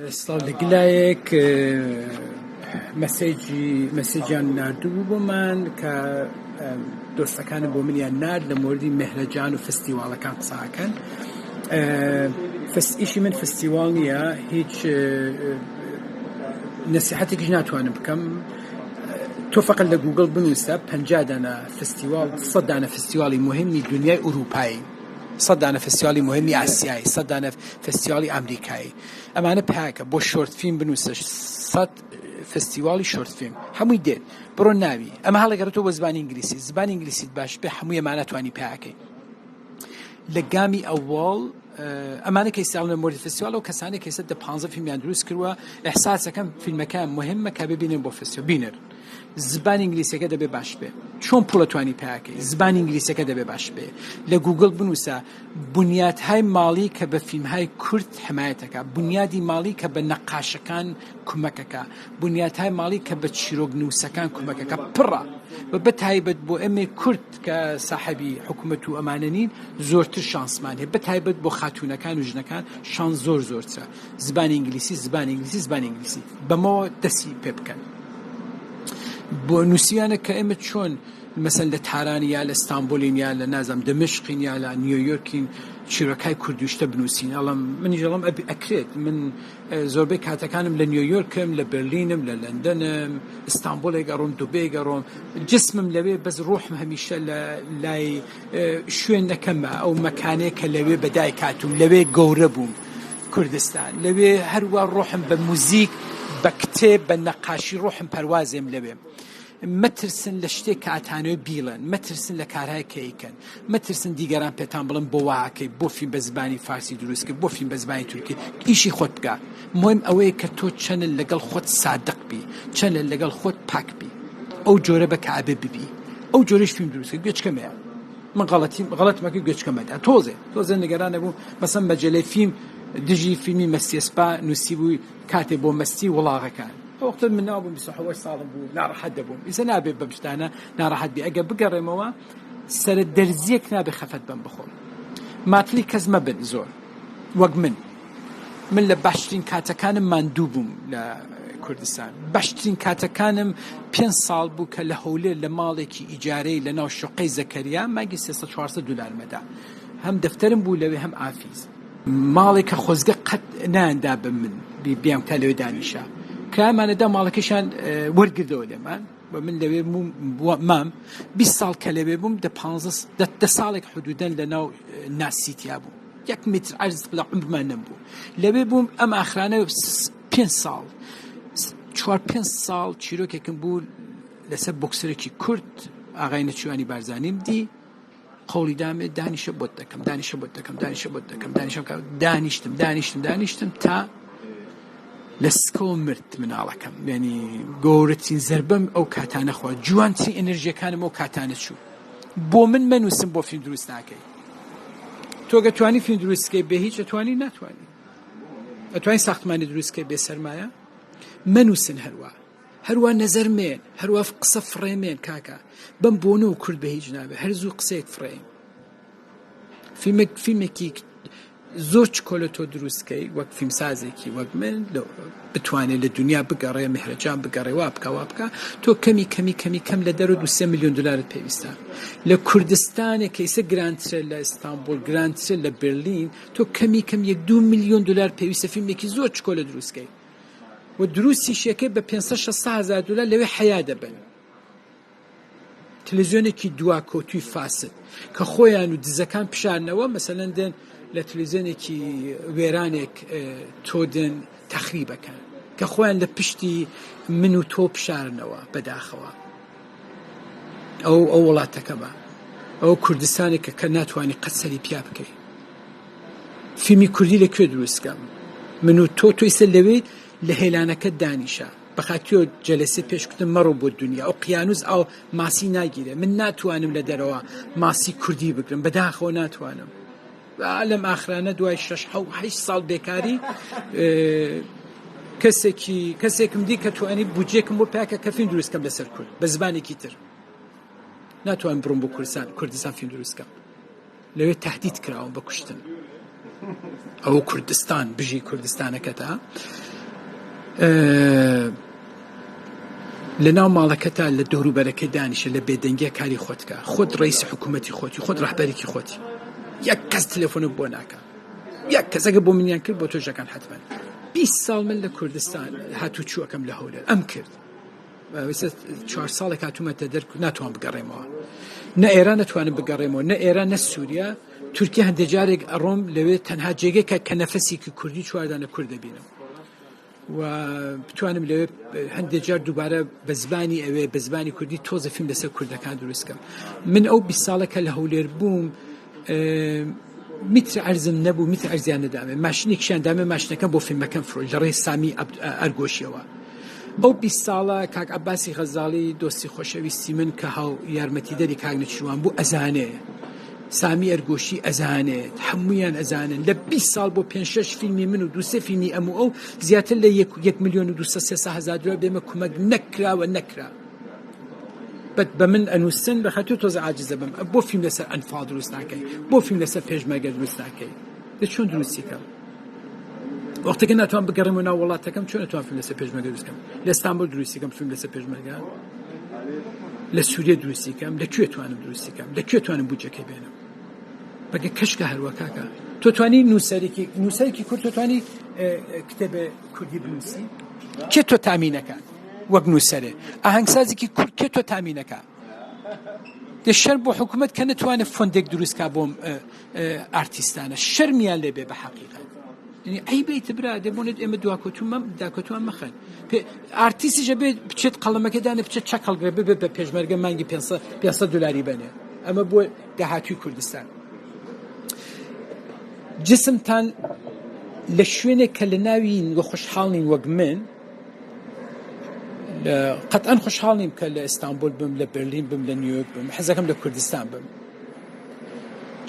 ئێستا لە گلایەک مەسێجیان نردوو بۆمان کە دۆستەکانم بۆ منیان نرد لە موردی مهرەجان و فستیواڵەکان قساکەن. ئیشی من فستیواڵ نییە، هیچ نەسیحەتێکیش ناتوانم بکەم. تۆ فقط لە گوگڵ بنووسە 50 دانە فستیواڵ، 100 دانە فستیواڵی مهمی دنیای ئوروپایی، 100 دانە فستیواڵی مهمی ئاسیایی، 100 دانە فستیواڵی ئەمریکایی. ئەمانە پاکە بۆ شۆرت فیلم بنووسە 100 فستیواڵی شۆرت فیلم هەمووی دێت بڕۆ ناوی. ئەمە هەڵەگەڕێتەوە بە زبانی ئینگلیسی، زبانی ئینگلیسیت باش بێ هەمووی ئەمانە توانی پاکەی. لە گامی ئەوڵ ئەمانە کە ئێستا لە مۆردی فستیواڵ و کەسانی کە ئێستا 15 فیلمیان دروست کردووە، ئەحساسەکەم فیلمەکان مهمە کە ببینن بۆ فستیواڵ بینن. زبانی ئینگلیسیەکە دەبێ باش بێ، چۆن پوڵە توانی پاکەی، زبانی ئینگلیسیەکە دەبێ باش بێ. لە گوگڵ بنووسە بنیادهای ماڵی کە بە فیلمهای کورد حمایەتەکە، بنیادی ماڵی کە بە نەقاشەکان کومەکەکە، بنیادهای ماڵی کە بە چیرۆک نووسەکان کومەکەکە پڕە. بە تایبەت بۆ ئەمێ کورد کە ساحەبی حکوومەت و ئەمانەنین زۆرتر شانسمان هەیە، بە تایبەت بۆ خاتوونەکان و ژنەکان شانس زۆرترە. زبانی ئینگلیسی، زبانی ئینگلیسی، زبانی ئینگلیسی بەمەوە دەستی پێ بکەن. بۆ نووسیانە کە ئێمە چۆن مەسەن لە تارانی یا لە ئەستانبولین یا لە نازام دەمشقین یا لە نیویۆرکین چیرۆکای کوردیشتە بنووسین. ئەڵم منیش ئەڵم ئەکرێت. من زۆربەی کاتەکانم لە نیویۆرکم، لە بەرلینم، لە لەندەنم، ئەستانبولێ گەڕۆم، دوبێ گەڕۆم، جسمم لەوێ، بەس ڕۆحم هەمیشە لە لای شوێنەکەمە، ئەو مەکانەیە کە لەوێ بەدای کاتوم، لەوێ گەورە بووم کوردستان، لەوێ هەروە ڕۆحم بە موزیک، بە کتێب، بە نەقاشی ڕۆحم پەروازێم لەوێ. مەترسن لە شتێک کە ئاتانەوە بیڵن، مەترسن لە کارهای کەیکەن، مەترسن دیگەران پێتان بڵن بۆ واکەی، بۆ فیلم بە زبانی فارسی دروستکە، بۆ فیلم بە زبانی تورکی، ئیشی خۆت بکە. مهم ئەوەیە کە تۆ چەنە لەگەڵ خۆت سادق بی، چەنە لەگەڵ خۆت پاک بی، ئەو جۆرە بە کەعبە ببی، ئەو جۆرەش فیلم دروستکە. گوێچکەمەیە من غەڵەتمەکە گوێچکەمەدا تۆزێ نیگەرانە بوو. مەسەن مەجەلەی فیلم دژی فیلمی مەستێسپا نووسی بووی کاتێ بۆ مەستی وڵاغەکان. وەختە من نابووم 27 ساڵم بوو، ناڕەحەت دەبووم. ئیسە نابێت بەم شتانە ناڕەحەت بێ. ئەگەر بگەڕێمەوە سەرە دەرزیەک نابێ خەفەت بم بخۆم. ماتلی کەس مەبن زۆر وەک من لە باشترین کاتەکانم ماندوو بووم لە کوردستان. باشترین کاتەکانم 5 ساڵ بوو کە لە هەولێر لە ماڵێکی ئیجارەی لە ناو شوقەی زەکەریا ماگی 300-400 دلار مەدا. هەم دەفتەرم بوو لەوێ، هەم ئافیز. ماڵێک کە خۆزگە قەت ناندا بم من بیام تا لەوێ دانیشە کامانەدا ماڵەکەشان وەرگردەوە لێمان. من لەوێ مام 20 ساڵ کە لەوێ بووم، 10 ساڵێک حدودەن لە ناو ناسیتیا بووم، 1 متر عەرز لە عمرمان نەبوو. لەوێ بووم ئەم ئاخرانە 5 ساڵ 4-5 ساڵ چیرۆکێکم بوو لەسەر بۆکسەرێکی کورد، ئاغای نەچوانی بارزانیم دی قوڵی دامێ دانیشە بۆت دەکەم، دانیشتم تا لە سکەوە مرد مناڵەکەم. یعنی گەورەترین زەربەم ئەو کاتانە خوا، جوانترین ئەنەرژیەکانم ئەو کاتانە چوو. بۆ من منووسم بۆ فیلم دروست ناکەی. تۆ گەتوانی فیلم دروستکەی بێ هیچ ئەتوانی ساختمانی دروستکەی بێ سەرمایە. منووسن هەروە نەزەرمێن، هەروە قسە فڕێمێن کاکە. بەم بۆنە و کورد بە هیچ نابێ، هەر زوو قسەیەک فڕێم. فیلمێکی زۆر چکۆلە تۆ دروستکەی وەک فیلمسازێکی وەک من بتوانێت لە دنیا بگەڕێ، مهرەجان بگەڕێ، وا بکە تۆ کەم لە دەرەوە 2-3 میلیۆن دلارت پێویستە. لە کوردستانێک کە ئێستا گرانترە لە ئەستانبول، گرانترە لە بەرلین، تۆ کەم 1-2 میلیۆن دلار پێویستە فیلمێکی زۆر چکۆلە دروستکەی و دروستی شێکەی بە 500-600 هزار دلار لەوێ حیا دەبن. تەلەڤیزیۆنێکی دوا کۆتوی فاسد کە خۆیان و دزەکان پیشانەوە، مەسەلەن دێن لە تەلەڤیزیۆنێکی وێرانێک تۆدن تەخریبەکان کە خۆیان لە پشتی من و تۆ پیشارنەوە بەداخەوە. ئەو وڵاتەکەمە، ئەو کوردستانێکە کە ناتوانانی قەت سەری پیا بکەی. فیلمی کوردی لەکوێ دروستکەم؟ من و تۆ ئێستا لەوێ لە هێلانەکە دانیشە بەخاتیۆ جەلەسێ پێشکردن مەڕۆ بۆ دنیا. ئەو قیانوز ئەو ماسی ناگیرێ. من ناتوانم لە دەرەوە ماسی کوردی بگرم، بەداخەوە ناتوانم. لەم ئاخرانە دوای 6-8 ساڵ بێکاری کەسێکم دی کە توانی بودجێکم بۆ پاکە کە فیلم دروستکەم لەسەر کورد بە زبانێکی تر. ناتوانم بڕۆم بۆ کوردستان فیلم دروستکەم. لەوێ تهدید کراوم بە کوشتن. ئەو کوردستان بژی کوردستانەکەتە لەناو ماڵەکەتا لە دەوروبەرەکە دانیشە لە بێدەنگیە کاری خۆتکە خۆت ڕئیس حکوومەتی خۆتی خۆت ڕەهبەرێکی خۆتی یەک کەس تەلەفۆنت بۆ ناکە یەک کەسەکە بۆ منیان کرد بۆ تۆژەکان حتمەن 20 ساڵ من لە کوردستان هاتوو چووەکەم لە هەولێر ئەم کرد 4 ساڵێک هاتوومەتە دەرکو ناتوان بگەڕێمەوە نە ئێران نەتوانم بگەڕێمەوە نە ئێران نە سووریا تورکیا هەندێک جارێک ئەڕۆم لەوێ تەنها جێگەیەکە کە نەفەسێکی کوردی چواردانە کورد دەبینم و بتوانم لەوێ هەندێک جار دووبارە بە زبانی ئەوێ بە زبانی کوردی تۆزە فیلم لەسەر کوردەکان دروستکەم من ئەو 20 ساڵەکە لە هەولێر بووم میتر ئەرزم نەبوو میتر ئەرزیان نەدامێ ماشینێکیان دامێ ماشینەکەم بۆ فیلمەکەم فرۆش لە ڕێی سامی ئەرگۆشیەوە ئەو 20 ساڵە کاک عەباسی غەزاڵی دۆستی خۆشەویستی من کە هاو یارمەتیدەری کاک نەچیروان بوو ئەزانێ سامی ئەرگۆشی ئەزانێت هەمویان ئەزانن لە 20 ساڵ بۆ 5-6 فیلمی من و 2-3 فیلمی ئەمو ئەو زیاتر لە 1,200,000 دلار بێمە کومەک نەکراوە نەکرا بە من ئەنووسن بە خەتو تۆزە عاجزە بم بۆ فیلم لەسەر ئەنفاڵ دروست ناکەی بۆ فیلم لەسەر پێشمەرگە دروست ناکەی لە چۆن دروستیکەم وەختێکە ناتوان بگەڕێمەوە ناو وڵاتەکەم چۆن ناتوان فیلم لەسەر پێشمەرگە دروستکەم لە ئەستانبول دروستیکەم فیلم لەسەر پێشمەرگە لە سووریا دروستیکەم لەکوێ توانم دروستیکەم لەکوێ توانم بودجەکەی بێنم بەگە کەشکە هەروە کاکە تۆ توانی نووسەرێکی کورد تۆ توانی کتێبە کوردی بنووسی کێ تۆ تامینەکە وەک نووسەرێ ئاهەنگسازێکی کورد کێ تۆ تامینەکە دەشەر بۆ حکوومەت کە نەتوانێت فۆندێک دروستکە بۆم ئارتیستانە شەرمیان لێبێ بە حەقیقەت عیبێتە برا دەبوونێت ئێمە داکۆتوان مەخەن ئارتیستیشە بێت بچێت قەڵەمەکە دانێ بچێت چەقەڵگرێ ببێ بە پێشمەرگە مانگی 500 دلاری بنێ ئەمە بۆ داهاتووی کوردستان جسمتان لە شوێنێک کە لە ناوین وە خۆشحاڵین وەک من قەتعەن خۆشحاڵ نیم کە لە ئیستانبول بم لە بەرلین بم لە نیویۆرک بم حەزەکەم لە کوردستان بم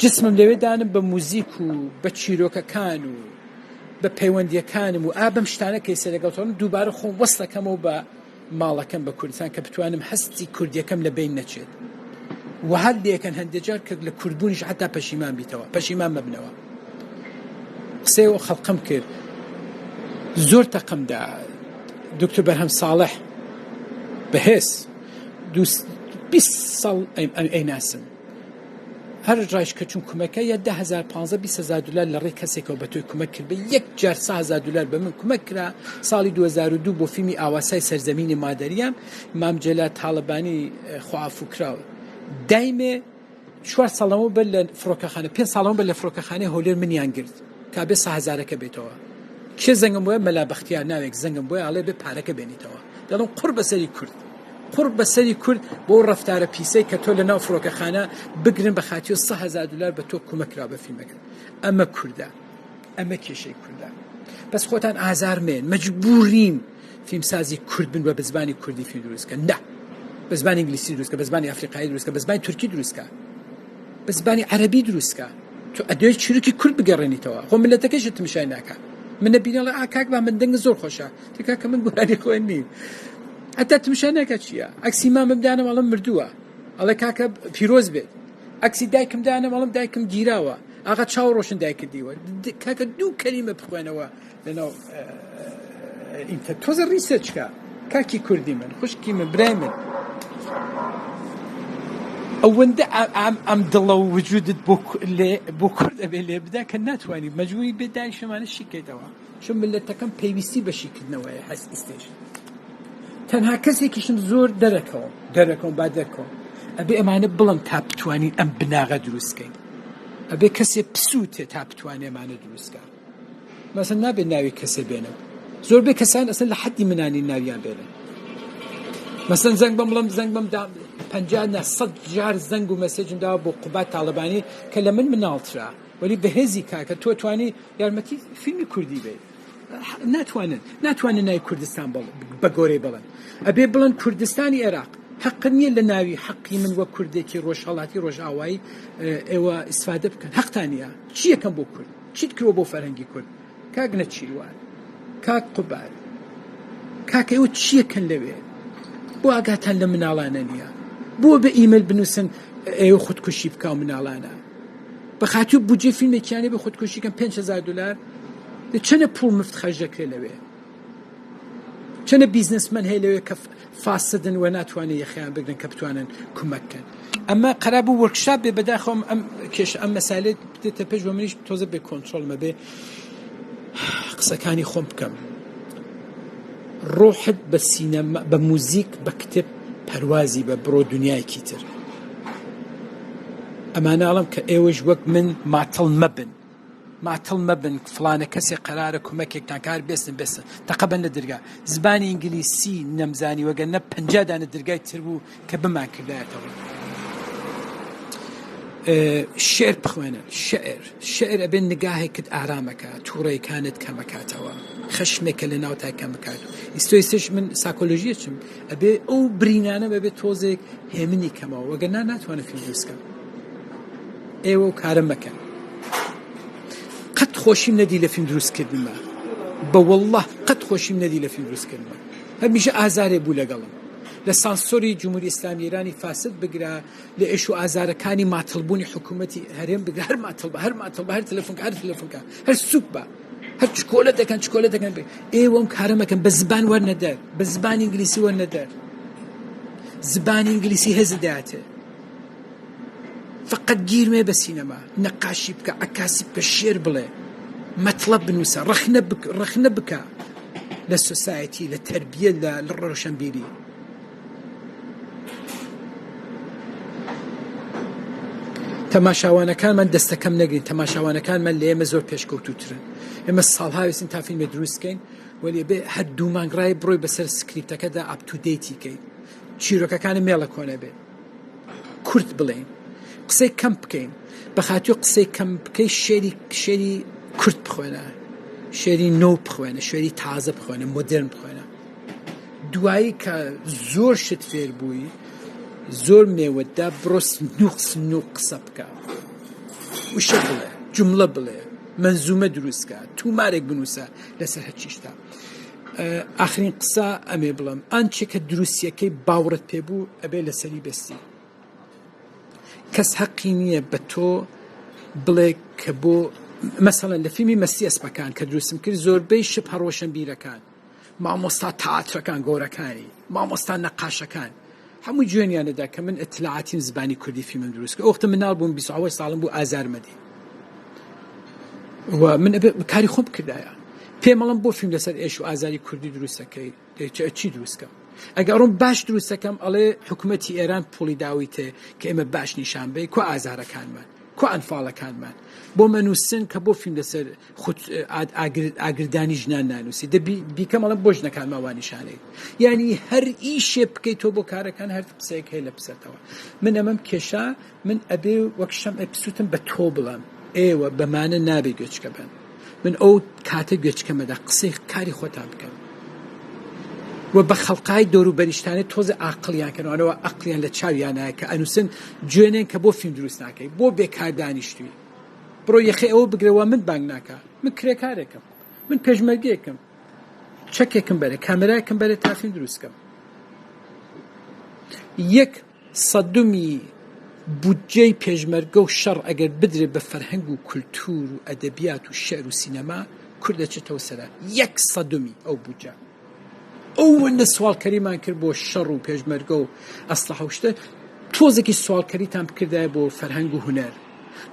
جسمم لەوێ دانم بە موزیک و بە چیرۆکەکان و بە پەیوەندیەکانم و بەم شتانە کە ئێستا لەگەڵتەوەم دووبارە خۆم وەستەکەمەوە بە ماڵەکەم بە کوردستان کە بتوانم هەستی کوردیەکەم لە بین نەچێت و هەر لێکەن هەندێک جار کە لە کوردبوونیش حتا پەشیمان بیتەوە پەشیمان مەبنەوە قسەیەوە خەڵقم کرد زۆر تەقمدا دکتۆر بەرهەم ساڵح بەهێز 20 ساڵ ئەیناسم هەر ڕایش کە چون کومەکە یا 10,000-15,000 دلار لە ڕێی کەسێکەوە بە تۆی کومەک کرد بە یەک جار 100,000 دلار بە من کومەک کرا ساڵی 2002 بۆ فیلمی ئاواسای سەرزەمینی مادەریان مام جەلات تاڵەبانی خوافو کراوە دایمێ 4 ساڵەوە بە لە فڕۆکەخانە 5 ساڵەوە بە لە فڕۆکەخانەی هەولێر منیان گرت کابێ 100,000ەکە بێتەوە کێ زەنگم بۆیە مەلا بەختیار ناوێک زەنگم بۆیە ئاڵێ بێ پارەکە بێنیتەوە دەڵم قڕ بەسەری کورد قڕ بەسەری کورد بۆ ڕەفتارە پیسەی کە تۆ لە ناو فڕۆکەخانە بگرن بە خاتی و 100,000 دلار بە تۆ کومەکرا بە فیلمەکە ئەمە کوردە ئەمە کێشەی کوردە بەس خۆتان ئازارمێن مەجبورین فیلمسازی کورد بن بە زبانی کوردی فیلم دروستکە نه بە زبانی ئینگلیسی دروستکە بە زبانی ئەفریقایی دروستکە بە زبانی تورکی دروستکە بە زبانی عەرەبی دروستکە تۆ ئەدەی چیرۆکی کورد بگەڕێنیتەوە خۆ ملەتەکەیشت تماشای ناکە من نەبینەڵێ ئاکاک با من دەنگ زۆر خۆشە تێکا کە من گۆرانی خۆی نیم ئەتا تماشای ناکە چییە ئەکسی مامم دانە وەڵام مردووە ئەڵێ کاکە پیرۆز بێت ئەکسی دایکم دانە وەڵام دایکم گیراوە ئاغا چاو ڕۆشن دایکە دیوە کاکە دوو کەلیمە بخوێنەوە لەناو ئینتە تۆزە ریسەرچکە کاکی کوردی من خوشکی من برای من ئەوەندە ئەم دڵە و وجودت بۆ کورد ئەبێ لێ بدا کە ناتوانانی مەجبوری بێ دایشەمانە شیکەیتەوە چون ملەتەکەم پێویستی بە شیکردنەوەیە هەست ئیستێش تەنها کەسێکیشم زۆر دەرەکەم با دەرکەم ئەبێ ئەمانە بڵم تا بتوانین ئەم بناغە دروستکەین ئەبێ کەسێ پسووتێ تا بتوانێ ئەمانە دروستکە مەسەن نابێت ناوی کەسێ بێنم زۆر بێ کەسان ئەسەن لە حەدی منانی ناویان بێنن مەسەن زەنگ بەم بڵم زەنگ بەم 50-100 جار زەنگ و مەسێجم داوە بۆ قوبات تاڵەبانی کە لە من مناڵترا وەلی بەهێزی کاکە تۆ توانی یارمەتی فیلمی کوردی بێت ناتوانن ناوی کوردستان بە گۆرەی بڵن ئەبێ بڵن کوردستانی عێراق حەق نییە لە ناوی حەقی من وە کوردێکی ڕۆژهەڵاتی ڕۆژئاوایی ئێوە ئیسفادە بکەن حەقتانە چی یەکەم بۆ کورد چیت کردوە بۆ فەرهەنگی کورد کاک نەچیروان کاک قوبار کاکە ئێوە چیەکەن لەوێ بۆ ئاگاتان لە مناڵانە نییە بۆ بە ئیمەیل بنووسن ئێوە خودکوشی بکە و مناڵانە بە خاتی بودجێ فیلمێکیانێ بە خودکوشیکەم 5,000 دلار چەنە پوڵ مفت خەرج دەکرێت لەوێ چەنە بیزنسمەن هەیە لەوێ کە فاسدن و ناتوانێت یەخیان بگرن کە بتوانن کومەکەن. ئەمە قەرار بوو وەرکشاپ بێ بەداخەوم ئەم کێش ئەم مەسالێت بدێتە پێش بۆ منیش تۆزە بێ کۆنتڕۆڵمە بێ قسەکانی خۆم بکەم. ڕۆحت بە سینەما بە موزیک بە کتێب پەروازی بە بڕۆ دنیایەکی تر. ئەمانەڵم کە ئێوەش وەک من ماتڵ مەبن فلانە کەسێک قەرارە کومەکێکتان کار بێستن تەقەبەن لە دەرگا زبانی ئینگلیسی نەمزانی وەگەنە 50 دانە دەرگای تر بوو کە بمان کردایەتەوە. شعر بخوێنە شعر ئەبێن نگاهێکت ئارامەکە تووڕێکانت کەمەکاتەوە خەشمێکە لە ناوتای کەمەکات. ئیستۆیسش من ساکۆلۆژیەچم ئەبێ ئەو برینانە بەبێت تۆزێک هێمنی کەمەوە وەگەنا ناتوانە فیلم دروستکەم. ئێوە و کارە مەکەن. قەت خۆشیم نەدی لە فیلم دروستکردنمە بە وەڵڵاه قەت خۆشیم نەدی لە فیلم دروستکردنمە. هەمیشە ئازارێ بوو لەگەڵم لە سانسۆری جمهوری ئیسلامی ئێرانی فاسد بگرا لە ئێش و ئازارەکانی ماتڵبوونی حکوومەتی هەرێم بگرا هەر ماتڵ هەر تەلەفۆنکە هەر سوک بە هەر چکۆلە دەکەن ئێوەم کارە مەکەن بە زبان وەرنەدەر بە زبانی ئینگلیسی وەرنەدەر زبانی ئینگلیسی هێزدایەتێ فقط گیرمێ بە سینەما نەقاشی بکە عکاسی بکە شێر بڵێ مەطلب بنووسە ڕەخنە بکە لە سۆسایەتی لە تەربیە لە ڕۆشنبیری. تەماشاوانەکانمان دەستەکەم نەگرین تەماشاوانەکانمان لە ئێمە زۆر پێشکەوتوترن. ئێمە ساڵها وێستین تا فیلمێ دروستکەین وەلی بێ هەر دوو مانگڕای بڕۆی بەسەر سکریپتەکەدا ئاپتودەیتیکەین چیرۆکەکانی مێڵە کۆنە بێ کورت بڵێین قسەی کەم بکەین بەخاطر قسەی کەم بکەی شێری کورت بخوێنە شێری نۆ بخوێنە شێری تازە بخوێنە مۆدرن بخوێنە. دوایی کە زۆر شت فێر بووی زۆر مێوەدا بڕۆ سنووق قسە بکە وشە بڵێ جملە بڵێ منزومە دروستکە تومارێک بنووسە لەسەر هەرچیشتا. ئاخرین قسە ئەمێ بڵم ئەنچێ کە دروستیەکەی باوڕت پێبوو ئەبێ لەسەری بەستی. کەس حەقی نییە بە تۆ بڵێ کە بۆ مەسەڵەن لە فیلمی مەستی ئەسپەکان کە دروستم کرد زۆربەی شب هەڕۆشن بیرەکان مامۆستا تەئاترەکان گەورەکانی مامۆستا نەقاشەکان هەمووی جوێنیانەدا کە من ئەتلاعاتیم زبانی کوردی فیلمم دروست کرد. ئەوختە مناڵ بووم 27 ساڵم بوو ئازارمەدی و من کاری خۆم کردایە پێمەڵم بۆ فیلم لەسەر ئێش و ئازاری کوردی دروستەکەی چی دروستکەم ئەگەڕۆم باش دروستەکەم ئەڵێ حکوومەتی ئێران پۆڵی داویتێ کە ئێمە باش نیشان بێ کۆ ئازارەکانمان کۆ ئەنفاڵەکانمان بۆ منووسن کە بۆ فیلم لەسەر ئاگردانی ژنان نانووسی بیکەمەڵم بۆ ژنەکان ماوانیشانەی یعنی هەر ئیشێ بکەیت تۆ بۆ کارەکان هەر قسەیەک هەیە لە پسەتەوە. من ئەمەم کێشا من ئەبێ وەکشەم ئەپسوتم بە تۆ بڵم ئێوە بەمانە نابێ گوێچکە بن من ئەو کاتە گوێچکەمەدا قسەی کاری خۆتان بکەم و بە خەڵقای دەوروبەریشتانە تۆزە ئاقلیان کردنەوە ئەقلیان لە چاویانایە کە ئەنووسن جوێنێن کە بۆ فیلم دروست ناکەی بۆ بێکار دانیشتووی بڕۆ یەخی ئەوە بگرەوە من بانگ ناکە من کرێکارێکم من پێشمەرگەیەکم چەکێکم بەرە کامێرایەکم بەرە تا فیلم دروستکەم. 1/100 بودجەی پێشمەرگە و شەڕ ئەگەر بدرێ بە فەرهەنگ و کولتور و ئەدەبیات و شێعر و سینەما کورد دەچێتەوە سەرا 1/100 ئەو بودجە. ئەوەندە سوالکەریمان کرد بۆ شەڕ و پێشمەرگە و ئەسلحە و شتە تۆزێکی سوالکەریتان بکردایە بۆ فەرهەنگ و هونەر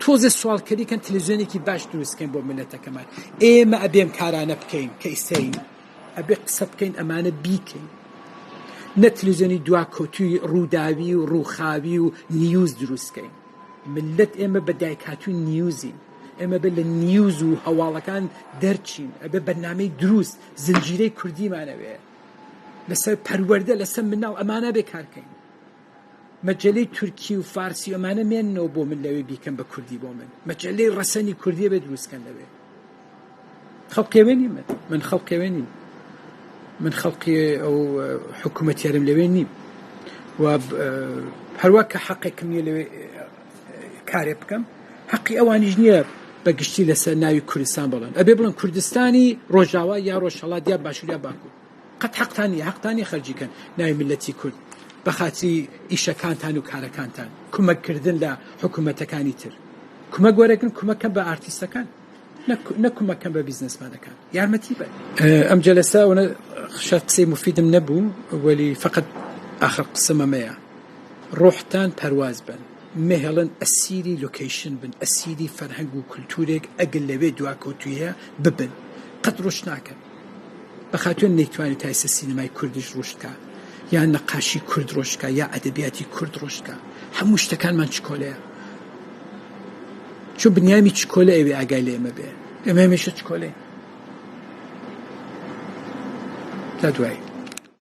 تۆزە سوالکەریکەن تەلەڤیزیۆنێکی باش دروستکەین بۆ ملەتەکەمان. ئێمە ئەبێم کارانە بکەین کە ئیسەین ئەبێ قسە بکەین ئەمانە بیکەین نە تەلەڤیزیۆنی دواکەوتووی ڕووداوی و ڕووخاوی و نیوز دروستکەین. ملت ئێمە بە دایکهاتووی نیوزین ئێمە بە لە نیوز و هەواڵەکان دەرچین ئەبێ بەرنامەی دروست زنجیرەی کوردیمانەوێ لەسەر پەروەردە لەسەر مناڵ ئەمانە بێکارکەین. مەجەلەی تورکی و فارسی ئەمانە مێننەوە بۆ من لەوێ بیکەم بە کوردی بۆ من مەجەلەی ڕەسەنی کوردیە بێ دروستکەن لەوێ. خەڵکێوێ نیم من خەڵکێوێ نیم من خەڵکی ئەو حکوومەتیارم لەوێ نیم و هەروە کە حەقێکم نیە لەوێ کارێ بکەم حەقی ئەوانیش نییە بەگشتی لەسەر ناوی کوردستان بڵێن ئەبێ بڵێن کوردستانی ڕۆژاوا یا ڕۆژهەڵات یا باشوور یا باکوور قەت حەقتانی خەرجیکەن ناوی ملەتی کورد بە خاطری ئیشەکانتان و کارەکانتان کومەکردن لە حکوومەتەکانی تر کومەک وەرەگرن کومەکەم بە ئارتیستەکان نەکومەکەم بە بیزنسمانەکان یارمەتی بە ئەم جەلسە شاید قسەی مفیدم نەبوو وەلی فقط آخر قسەمەمەیە ڕۆحتان پەرواز بن مهێڵن ئەسیری لۆکیشن بن ئەسیری فەرهەنگ و کولتورێک ئەگەر لەوێ دواکەوتویە ببن قەت ڕۆژ ناکەن بەخاتوێن نەیتوانێت تایسە سینەمای کوردیش ڕۆشتکە یا نەقاشی کورد ڕۆشتکە یا ئەدەبیاتی کورد ڕۆشتکە هەموو شتەکانمان چکۆلەیە چۆن بنیامی چکۆلە ئەوێ ئاگای لە ئێمە بێ ئێمە هەمیشە چکۆلەی تا دوایی